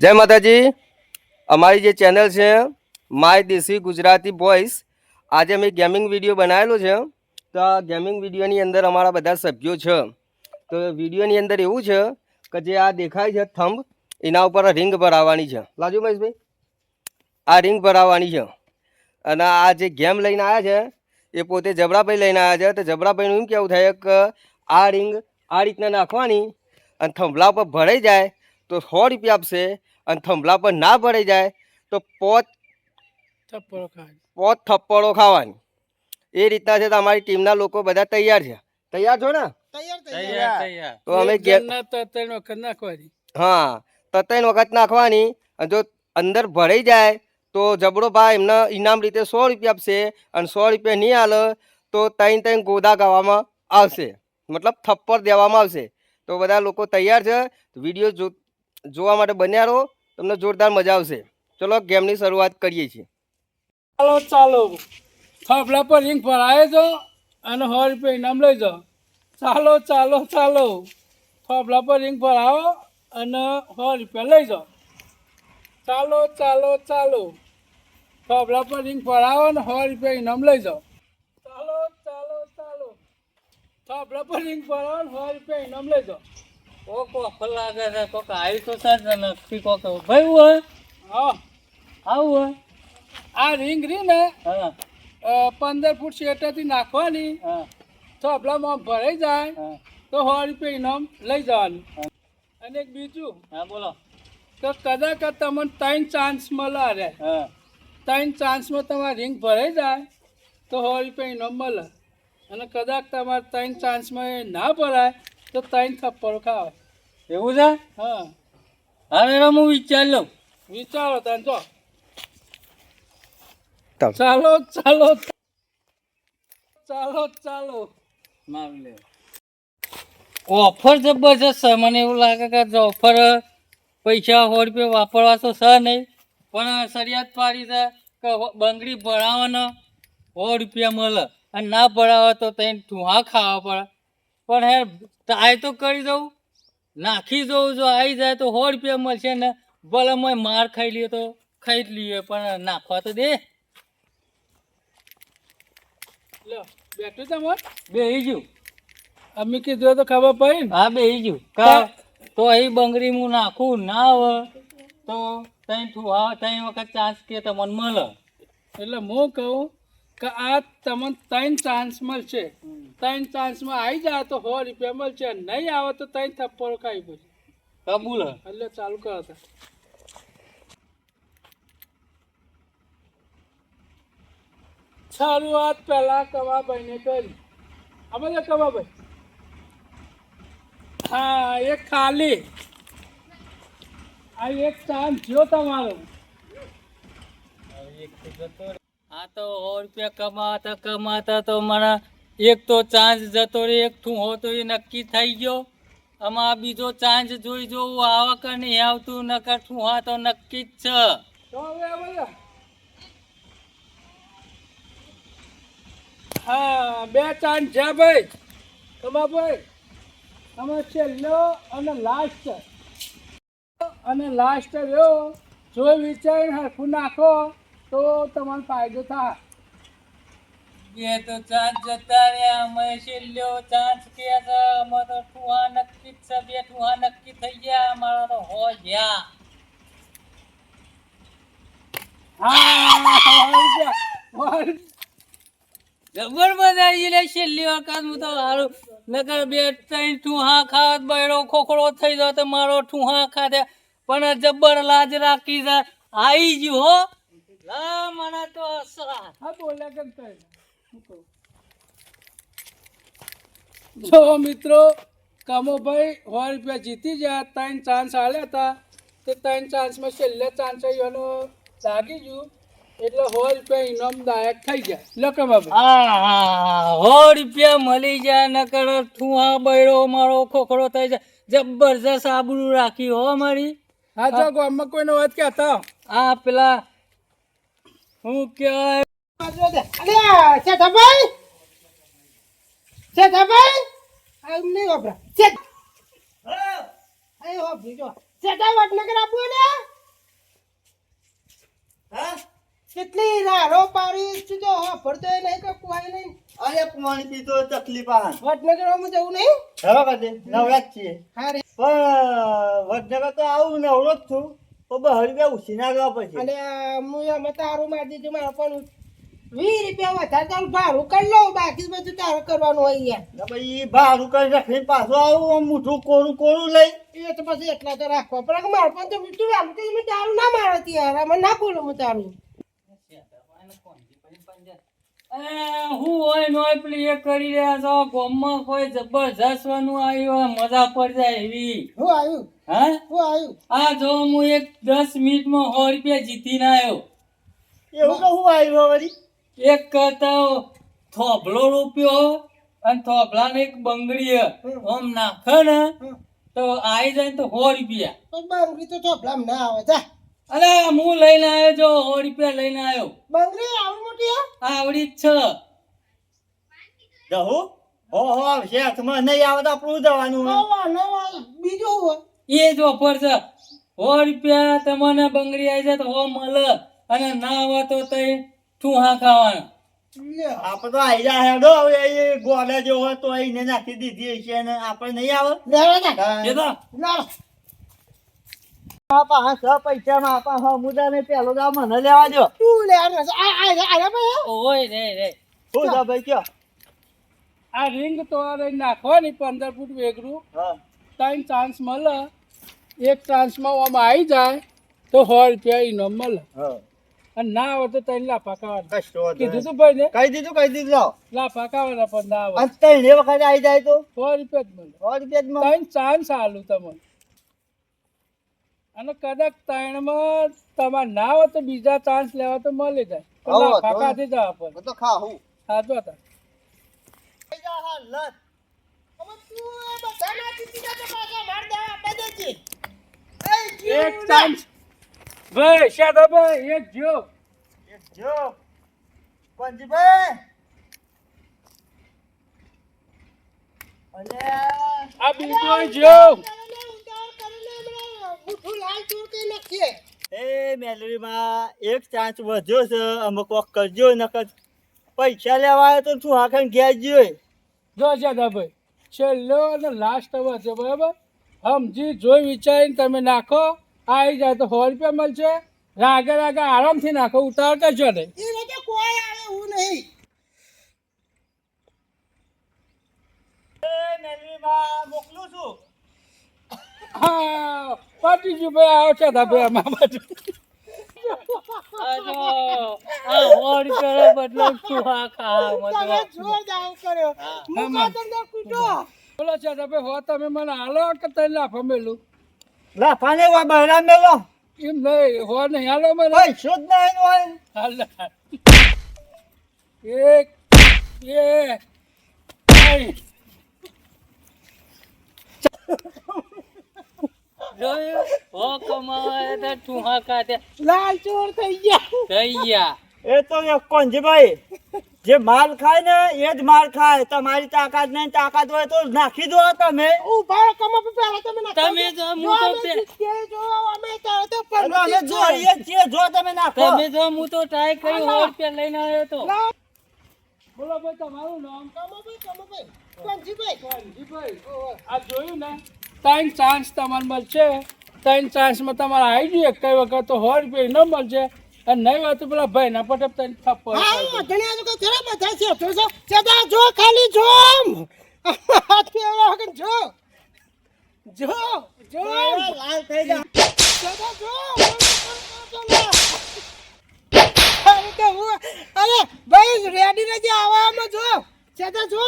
જય માતાજી. અમારી જે ચેનલ છે માય દેશી ગુજરાતી બોયસ, આજે અમે ગેમિંગ વિડીયો બનાવેલો છે. તો આ ગેમિંગ વિડીયોની અંદર અમારા બધા સભ્યો છે. તો વિડીયોની અંદર એવું છે કે જે આ દેખાય છે થંભ, એના ઉપર રિંગ ભરાવવાની છે. લાજુ મહેશભાઈ, આ રિંગ ભરાવવાની છે. અને આ જે ગેમ લઈને આવ્યા છે એ પોતે જબરાભાઈ લઈને આવ્યા છે. તો જબરાભાઈનું એમ કેવું થાય કે આ રિંગ આ રીતના નાખવાની અને થંભલા પર ભરાઈ જાય તો 100 રૂપિયા આપશે, અને થંભલા પર ના ભરાઈ જાય તો પોચ થપ્પડો ખાવાની. એ રીતના છે. તો અમારી ટીમના લોકો બધા તૈયાર છે. તૈયાર છો ને? તૈયાર. તો અમે હા, તો 3 વખત નાખવાની. અને જો અંદર ભરાઈ જાય તો જબરો ભાઈ એમને ઇનામ રીતે 100 રૂપિયા આપશે, અને 100 રૂપિયા નહીં હાલે તો 3 ગોદા ગાવામાં આવશે, મતલબ થપ્પડ દેવામાં આવશે. તો બધા લોકો તૈયાર છે. વિડીયો જોવા માટે બન્યા રહો, તમને જોરદાર મજા આવશે. ચલો ગેમની શરૂઆત કરીએ છીએ. ચાલો થાંભલા પર રિંગ ભરાય જો અને 100 રૂપિયા ઇનામ લઈ જાઓ. ચાલો થાંભલા પર રિંગ ભરાવો અને 100 રૂપિયા લઈ જાઓ. ચાલો થાંભલા પર રિંગ ભરાવો અને 100 રૂપિયા ઇનામ લઈ જાઓ. ચાલો થાંભલા પર રિંગ ભરાવો અને 100 રૂપિયા ઇનામ લઈ જાઓ. કોક લાગે છે, કોક આવી તો સર નક્કી કોક ભાઈ હોય. હા, આવું હોય. આ રિંગ રી ને હા 15 ફૂટ શેટેથી નાખવાની. હા થાંભલામાં ભરાઈ જાય હા તો 100 રૂપિયા ઇનામ લઈ જવાનું. અને એક બીજું હા બોલો. કે કદાચ તમને 3 ચાન્સ મળે રે. હા 3 ચાન્સમાં તમારે રિંગ ભરાઈ જાય તો 100 રૂપિયા ઇનામ મળે. અને કદાચ તમારે 3 ચાન્સમાં એ ના ભરાય તો 3 થપ્પડો ખાવે. એવું છે. હા, હવે એનો હું વિચાર લઉં. વિચારો તને જો. ચાલો. ચાલો મારી લે. ઓફર જબરજસ્ત છે. મને એવું લાગે કે જો ઓફર પૈસા 100 રૂપિયા વાપરવા તો છે નહીં, પણ શરિયાત પાડી છે કે બંગડી ભરાવાનો 100 રૂપિયા મળે, અને ના ભરાવો તો તેને ઠુહા ખાવા પડે. પણ હે ટ્રાય તો કરી દઉં, નાખી દઉં. જો આવી જાય તો 100 રૂપિયા મળશે ને. ભલે મેં માર ખાઈ લઈએ તો ખાઈ જ લઈએ, પણ નાખવા તો દે. લો બેઠું તમારે બેહી ગયું. અમે કીધું તો ખબર પડી ને. હા બેહી ગયું. કા તો એ બંગડી હું નાખું ના આવે તો ત્રણ વખત ચાન્સ કે તમને મળે. એટલે હું કહું કે આ તમને 3 ચાન્સ મળશે. 3 ચાન્સમાં આવી જાય તો 100 રૂપિયા મળશે, નહીં આવે તો 3 થપ્પડો ખાઈ પડશે. કબૂલ. એટલે ચાલુ કરો હતા. શરૂઆત પહેલા કમાભાઈને કરી. અમે તો કમાભાઈ. હા, એક ખાલી. આ એક ચાન્સ જો તમારો. આ તો 100 રૂપિયા કમાતા તો મારા એક તો ચાન્સ જતો રહ્યો, એક ઠૂંહો તો એ નક્કી થઈ ગયો. આમાં બીજો ચાન્સ જોઈ જોવું આવે કે નહીં આવતું, નકર ઠૂંહા તો નક્કી જ છે. તો હવે બોલો. હા, 2 ચાન્સ છે ભાઈ. કમાભાઈ અમે છેલ્લો અને લાસ્ટ રહ્યો. જો વિચારીને હરખું નાખો તો તમારો ફાયદો થાય. બે તો ચાન્સ જતા રહ્યા, અમે છેલ્લો ચાન્સ કે છે. અમે તો ઠૂંહા નક્કી જ છે. 2 ઠૂંહા નક્કી થઈ ગયા. અમારા તો હો ગયા. જબર મજા આવી લે. છેલ્લી વખત હું તો હારું, નકર 2-3 ઠૂંહા ખાત બૈરો ખોખડો થઈ જાવ તો મારો ઠૂંહા ખાધે. પણ જબર લાજ રાખી છે. આવી ગયું હો. લા મને તો હા બોલ્યા કેમ થાય. જો મિત્રો, કામોભાઈ 100 રૂપિયા જીતી ગયા. 3 ચાન્સ આલ્યા હતા તે 3 ચાન્સમાં છેલ્લે ચાન્સ એનો લાગી ગયું એટલે 100 રૂપિયા ઇનામ દાયક થઈ ગયા. લો કમાભાઈ. હા 100 રૂપિયા મળી જાય. નકર ઠૂંહા બૈરો મારો ખોખડો થઈ જાય. જબરજસ્ત આબરૂ રાખી હો મારી. હા જો ગામમાં કોઈનો વાત કહેતા. આ પેલા હું કહેવાય શેઠાભાઈ આમ નહીં વાપરા શેઠ. શેઠા વડનગર આપવું ને કેટલી રાડો પાડી તું તો વાપરતો નહીં કે કોઈ નહીં. અરે પાણી પીતો તકલીફ આ વડનગરમાં જવું નહીં. હવે કદે નવરાત છીએ હા રે. પણ વડનગર તો આવું નવરો જ છું તો 2 રૂપિયા ઉછીના ગયા પછી અને હું અમે તારું મારી દીધું મારે પણ 20 રૂપિયા વધારે તારું ભાડું કરી લઉં બાકી બધું તારે કરવાનું હોય યાર. ને પછી ભાડું કરી રાખીને પાછો આવું આમ મોઢું કોરું કોરું લઈ એ તો પછી એટલા તો રાખવા પણ મારે પણ તો તું આમ કે મેં તારું ના મારતી યાર અમે ના બોલું હું તારું. હું હોય નોય પેલી એ કરી રહ્યા છો ગામમાં કોઈ જબરજસ્ત વાનું આવ્યું મજા પડી જાય એવી. હું આવ્યું હા હું આવ્યું. આ જો હું એક 10 મિનિટમાં 100 રૂપિયા જીતીને આવ્યો. એવું તો હું આવ્યો વળી એક કરતા થોભલો રૂપિયો અને થોભલાને એક બંગડી આમ નાખે ને તો આવી જાય ને તો 100 રૂપિયા. તો બંગડી તો ચોપલામ ના આવે જા. અરે હું લઈને આવ્યો જો 100 રૂપિયા લઈને આવ્યો. બંગડી આવડી મોટી હે? આવડી જ છે. જહુ હો આવશે હાથમાં નહીં આવે તો આપણું જવાનું નવા નવા બીજું હોય. એ જ ઓફર છે. 100 રૂપિયા તમને બંગડી આવી જાય તો 100 મળે અને ના આવે તો તઈ ઠુહા ખાવાના. લે આપણે તો આવી જાય હેડો હવે એ ગોળા જો હોય તો એને નાખી દીધી છે ને આપણે નહીં આવે લેવા જા. એ તો લાવ. આપા 6 પૈસામાં આપા હમુદાને પેલો દાવ મને લેવા દો તું લે આ ભાઈ ઓય રે રે શું છે ભાઈ કયો આ રિંગ તો નાખવાની 15 ફૂટ વેગરું હા 3 ચાન્સ મળે. એક ચાન્સમાં આમાં આવી જાય તો 100 રૂપિયા ઇનામ મળે હા અને ના આવે તો 3 લાફા ખાવાના. કશો વાંધો કીધું નહીં. તું ભાઈ ને કહી દીધું લાવ લાફા ખાવાના પણ ના આવે અને ત્રણે વખત આવી જાય તો 100 રૂપિયા જ મળે. 100 રૂપિયા 3 ચાન્સ આલું તમને અને કદાચ 3માં તમારે ના આવે તો બીજા ચાન્સ લેવા તો મળી જાય. તો આવો, લાફા તો. ખાધી જવા પડે. તો ખાવું સાચો હતા. લત હવે તું એ બધા ના જીતી જા તો પાછા માર દેવા આપી દેજે. એક ચાન્સ ભાઈ શાદાભાઈ એક જો એક જો પંજીભાઈ અલે આ બીજો જો મુઠ્ઠું લાલ ચોર કઈ નાખીએ. એ મેલરીમાં એક ચાન્સ વધ્યો છે અમુક વખત કરજો નકર પૈસા લેવા આવ્યો તો શું હાકન ઘેર જોઈ જો શાદાભાઈ છેલ્લો અને લાસ્ટ અવર છે બરાબર. સમજી જોઈ વિચારીને તમે નાખો આવી જાય તો 100 રૂપિયા મળશે. રાગે રાગે આરામથી નાખો ઉતાવળ કરશો નહીં. એ લોકો કોઈ આવે એવું નહીં. એ મેલરીમાં મોકલું છું હા પાટી ગયું ભાઈ આવો શાદાભાઈ આમાં બાજુ આ જો આ 100 રૂપિયાનો બદલો ઠુહા ખાવા તમે મતલબ. જોર જાવ કર્યો. હું કાતરને કૂટો. બોલો શાદાભાઈ હો તમે મને હાલો કે તને લાફા મેલું લાફાને વા બહેરા મેલો એમ નહીં હો નહીં હાલો મને પૈસો જ નહીં હોય હાલ એક બે ત્રણ. જોયું હો કમાવા તો ઠુહા ખાતે લાલ ચોર થઈ ગયા. થઈ ગયા. એ તો કોંજીભાઈ જે માલ ખાય ને એ જ માલ ખાય તમારી તાકાત નહીં તાકાત હોય તો નાખી દો તમે ઉભા રહો, કમા પર પહેલા તમે નાખો. તમે જો હું તો અમે જીતીએ, જો અમે તારે તો અને અમે પંચીસ જોઈએ જ છીએ જો તમે નાખો તમે જો હું તો ટ્રાય કરી 100 રૂપિયા લઈને આવ્યો તો. લાવ. બોલો ભાઈ તમારું નામ કમાભાઈ, પંચીભાઈ. જીભાઈ આ જોયું ને 3 ચાન્સ તમારે મળશે. 3 ચાન્સમાં તમારે આવી જોઈએ કઈ વખત તો 100 રૂપિયા ન મળશે અને નહીં હોય તો પેલા ભાઈ ના પટપ તને થપ્પો હા, ઘણી આ લોકો ઘણા બધા છે. તો જો, સદા જો, ખાલી જો. હાથ ફેરવા વગર જો. જો, જો. લાલ થઈ જા સદા જો. અરે તો હું- અરે ભાઈ રેડી નથી આવવામાં જો. સદા જો.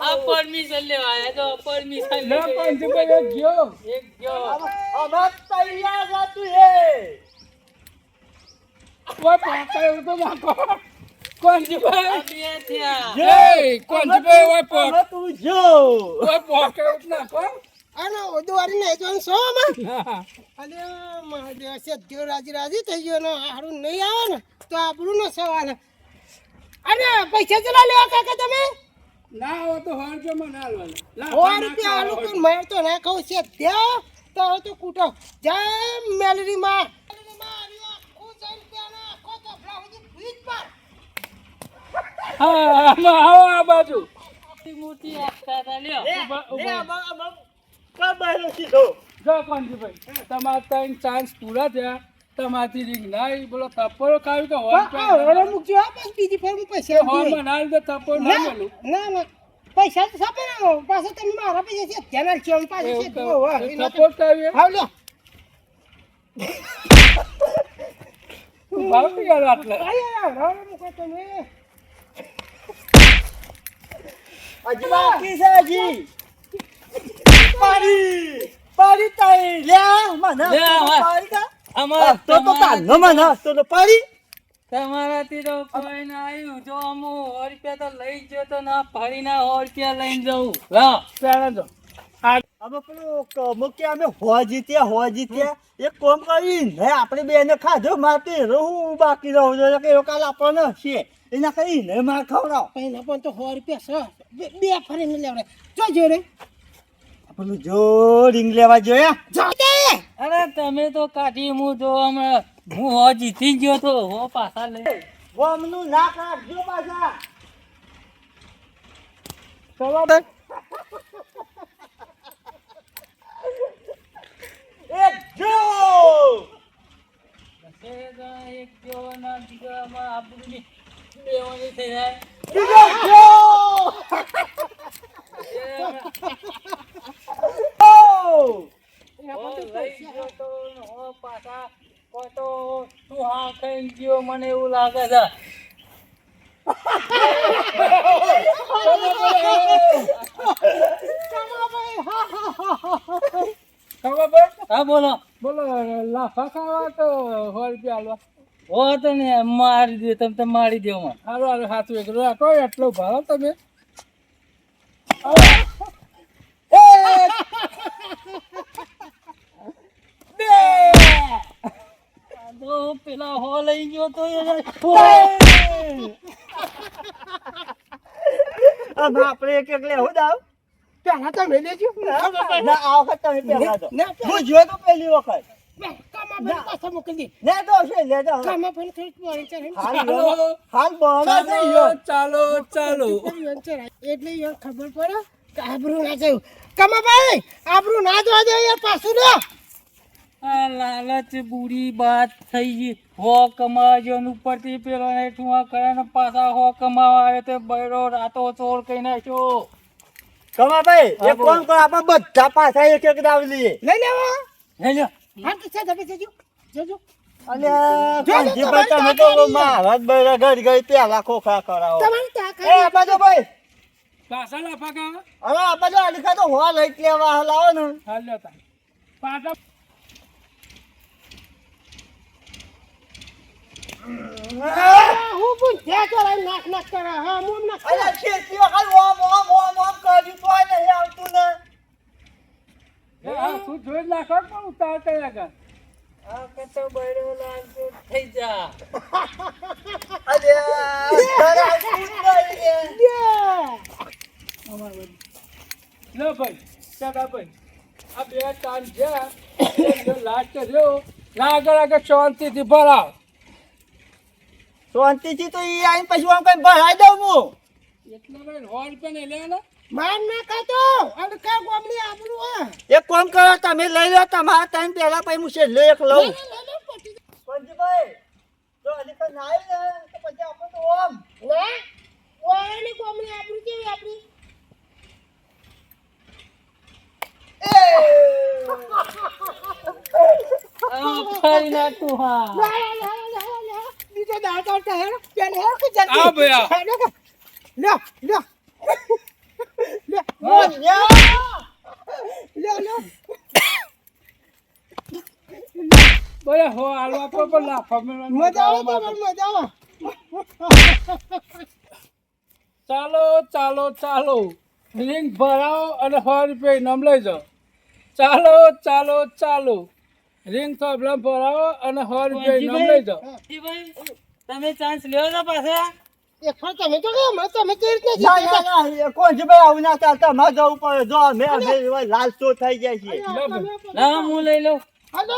આ પરમિશન લેવા આવ્યા તો પરમિશન ના પંચભાઈ એક ગયો એક ગયો. અમાર તૈયાર હતું હે કોઈ પાકા તો નાખો કોંજીભાઈ આ બે થયા. જય કોંજીભાઈ ઓય પોક હવે તું જો ઓય પોક નાખો આનો દોરી નહીં જોવાનું સો આમાં. હા. અરે મહાદેવ સદ્યો રાજી રાજી થઈ ગયો ને હારું નહીં આવે ને તો આપણું નો સવાલ. અરે પૈસા ચલા લેવા કાકા તમે ના હોય તો 100 રૂપિયા માં ના હાલવાના. 100 રૂપિયા આલુ પણ મેં તો ના કહું છે ત્યાં તારે તો કૂટો જય મેલરીમાં આખું જઈને પેલા આખો તફડા સુધી ફ્રીજ પર હા આમાં આવો આ બાજુ મૂર્તિ આપતા હતા લ્યો જો કોનજીભાઈ તમારા ત્રણ ચાન્સ પૂરા થયા તમારી રિંગ ના આવી બોલો થપ્પડો ખાવી કે હવે મૂકજો હા બસ બીજી ફેર હું પૈસા હોમાં ના લીધે થપ્પડો ના મળ્યું ના પૈસા તો સાપે ના પાછા તમે મારા પૈસા છે ધ્યાન છે પાછા છે થપ્પડો ખાવી હાવ લ્યો ભાવ નહીં યાર આટલે આયા મૂકો તમે હજી બાકી છે હજી પાડી તાઈ લે મને લે, હવે. પાડી કા અમાર તો કાનો મને તો પાડી તમારાથી તો કોઈ ના આવ્યું જો અમુ 100 રૂપિયા તો લઈ જ તો ના ફરી ના 100 રૂપિયા લઈને જવું લા પેલા જો અમે પેલું મૂકી અમે હો જીત્યા એક કોમ કરી ને આપણે બેને ખાધો માતે રહું બાકી રહું જો કે કાલ આપણને છે એના કઈ ને માર ખવડાવ પહેલા પણ તો 100 રૂપિયા છે બે ફરીને લેવડે જોજો રે પેલું જો રિંગ લેવા જોયા જાતે અરે તમે તો કાઢી હું જો હમણાં હું હો જીતી ગયો તો હો પાછા લઈ વમનું ના કાઢજો પાછા ચલો એક જો એક જો ના દીકરામાં આપણું લેવાની થઈ જાય બીજો જો લઈ ગયો તો હો પાછા કોઈ તો તું હા ખાઈને ગયો મને એવું લાગે છે ખબર પડ હા બોલો બોલો લાફા ખાવા તો 100 રૂપિયા હાલવા હો તો ને મારી દે તમે મારી દો મને હારું હારું સાચું એક રાખો એટલો ભાવ તમે આ તો પેલા હો લઈ ગયો તો આપણે એક લેવું દાવ પહેલા તમે લેજો ના આ વખત તમે પહેલા તો ના હું જોયો તો પહેલી વખત કામા ભાઈ પાછા મોકલી દે લે તો છે લે તો કામા ભાઈ થોડીક વાળી ચડે હાલ બોલા ચાલો ચાલો એટલે યાર ખબર પડે કે આબરૂ ના જવું કમાભાઈ આબરૂ ના જવા દે યાર પાછું લે આ લાલચ બુરી વાત થઈ ગઈ હો કમાજો ઉપરથી પેલો ને ઠુઆ કરે ને પાછા હો કમાવા આવે તો બૈરો રાતો ચોર કઈ નાખ્યો કમા ભાઈ એક કોમ કરો આપણે બધા પાછા એક એક દાવ લઈએ લઈ લેવો લઈ લ્યો હા તો છે તમે જજો જજો અને કાંજીભાઈ તમે તો મહારાજ બૈરા ઘર ગઈ પેલા ખોખા કરાવો તમારી એ તાકાત આબાજો ભાઈ પાછા લાફા ખાવા હવે આબાજો આલિખા તો હોવા લઈ લેવા લાવો ને હાલ લેતા પાટા હું પણ ત્યાં કરાય નાક નાક કરે હા હું નાક અરે ખેતી વખત ઓમ ઓમ ઓમ ઓમ કર્યું તો નહીં આવતું ને હા તું જોઈ જ નાખો પણ ઉતાર કર્યા કર આ કતો બૈરો લાલચો થઈ જા અરે ઘર આવતું જ નહીં લો ભાઈ ચાડા ભાઈ આ બે ચાન્સ છે લાસ્ટ રહ્યો આગળ આગળ શાંતિથી ભરાવ શાંતિથી તો ઈ આઈને પછી આમ કઈ ભરાઈ દઉં હું એટલા ભાઈ 100 રૂપિયા ને લે ને માર ના ખાતો અને કા ગોમની આબરૂ હા એક કામ કરો તમે લઈ લો તમારા ટાઈમ પહેલા પછી હું છેલ્લે એક લઉં પંજભાઈ જો અલીકા ના આવી ને તો પછી આપણે તો ઓમ ના ઓયની ગોમની આબરૂ કેવી આપણી ફરી નાખું હા બીજો દાંત આવતા હે પેન હે કે જલ્દી આ ભયા. લે લે લે લે લે બોલે હો હાલવા પર લાફા મેળવવાનું મજા આવે તો મજા આવે ચાલો ચાલો ચાલો રિંગ ભરાવો અને 100 રૂપિયા ઇનામ લઈ જાઓ ચાલો ચાલો ચાલો રિંગ થોભલા ભરાવો અને 100 રૂપિયા ઇનામ લઈ જાઓ ભાઈ તમે ચાન્સ લ્યો છો પાછા એક ફર તમે તો કે હમણાં તમે કેવી રીતે ના જીત્યા ના ના કોંજીભાઈ આવું ના ચાલતા મારે જવું પડે જો અમે લાલ ચો થઈ જાય છે ના હું લઈ લઉં હાલો.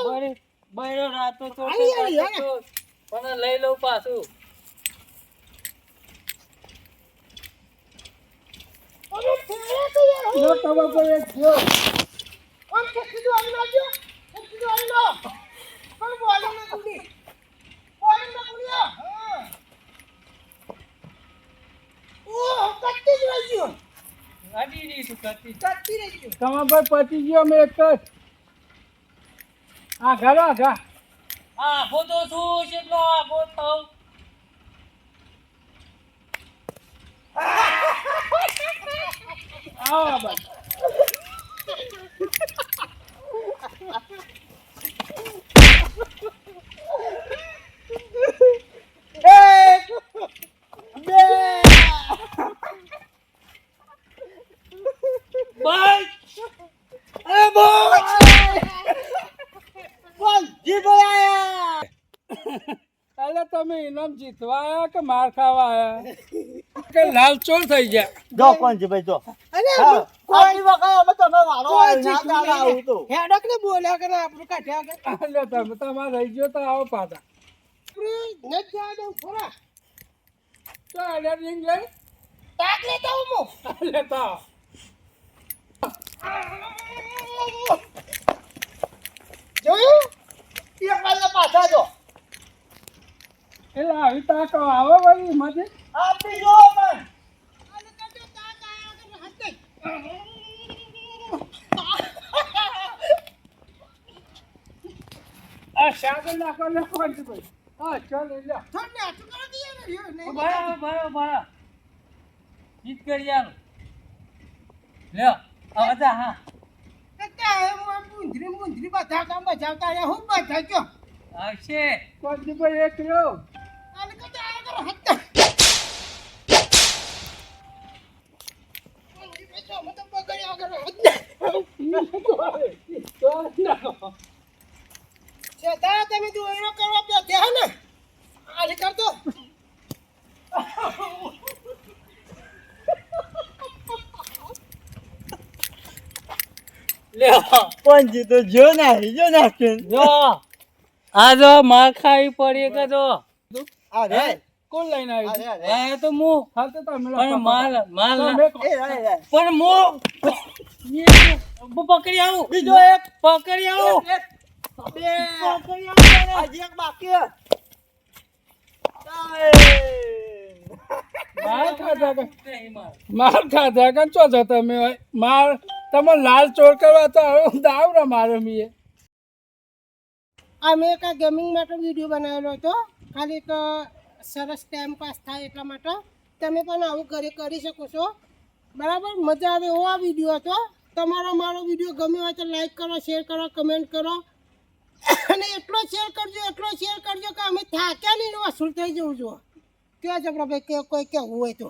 બૈરો રાતો તો આઈ, આઈ, આઈ. પણ લઈ લઉં પાછું અરે ફેરા તો યાર જો તમારા પર એક જો ઓમ કે સીધું આવી લાવજો સીધું આવી લો પણ બોલો ને જલ્દી બોલો ને બોલ્યો હા ઓ કટ્ટી જ રહી ગયો ગાડી ની તું કરતી કટ્ટી રહી ગયો તમારા પર પતી ગયો અમે એક જ આઘા આખો તો શું કેટલો આખો થાવ આવો બસ એક બે બસ અરે બોલ જી બોલાયા એટલે તમે ઇનામ જીતવા આયા કે માર ખાવા આયા કે લાલ ચોર થઈ ગયા જો કોંજીભાઈ જો અરે હા આટલી વખત અમે તમે વાળો કોઈ ના જીતું ચાલે આવું નહીં તો હેડક ને બોલ્યા કે આપણું કાઢ્યા કે એટલે તમે તમારે રહી ગયો તો આવો પાછા આપણે ન જવા દઉં થોડા તો અડ્યા રીંગ લઈ તાક લેતા હું લેતા જોયું એક વાળા પાછા જો એટલે આવી તાકો આવો ભાઈ એમાંથી આપી જો પણ આ શાક નાખો નાખવાનું ભાઈ હા ચાલ લે બરાબર જીત કરી આલો લ્યો હવે જા હા આવશે કોંજીભાઈ એક રહ્યો તમે દોયરો કરવા બેઠા ને આને કરતો લ્યો કોંજી તો જો નાખી જો આ જો માર ખાવી પડી કે જો અરે કોણ લઈને અરે આવ્યું અરે આ તો હું હા તો તમે પણ માલ માલ તમે એ રે પણ હું પકડી આવું બીજો એક પકડી આવું બે પકડી આવું હજી એક બાકી માર ખાધા કે નહીં માર. માર ખાધા કે ચો છો તમે માર તમે લાલ ચોર કરવા તો હવે દાવ ને મારે મીએ અમે એક ગેમિંગ માટે વિડીયો બનાવેલો હતો ખાલી એક સરસ ટાઈમ પાસ થાય એટલા માટે તમે પણ આવું ઘરે કરી શકો છો બરાબર મજા આવે એવો આ વિડીયો હતો તમારો મારો વિડીયો ગમે હોય તો લાઈક કરો શેર કરો કમેન્ટ કરો અને એટલો શેર કરજો કે અમે થાક્યા નહીં ને વસૂલ થઈ જવું જો કયો જબરાભાઈ કે કોઈ કહેવું હોય તો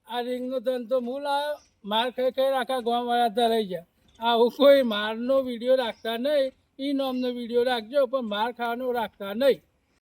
આ રીંગનો ધંધો હું લાવ્યો માર ખાઈ આખા ગામવાળા ધરાઈ ગયા આવું કોઈ મારનો વિડીયો રાખતા નહીં ઈ નામનો વિડીયો રાખજો પણ માર ખાવાનો રાખતા નહીં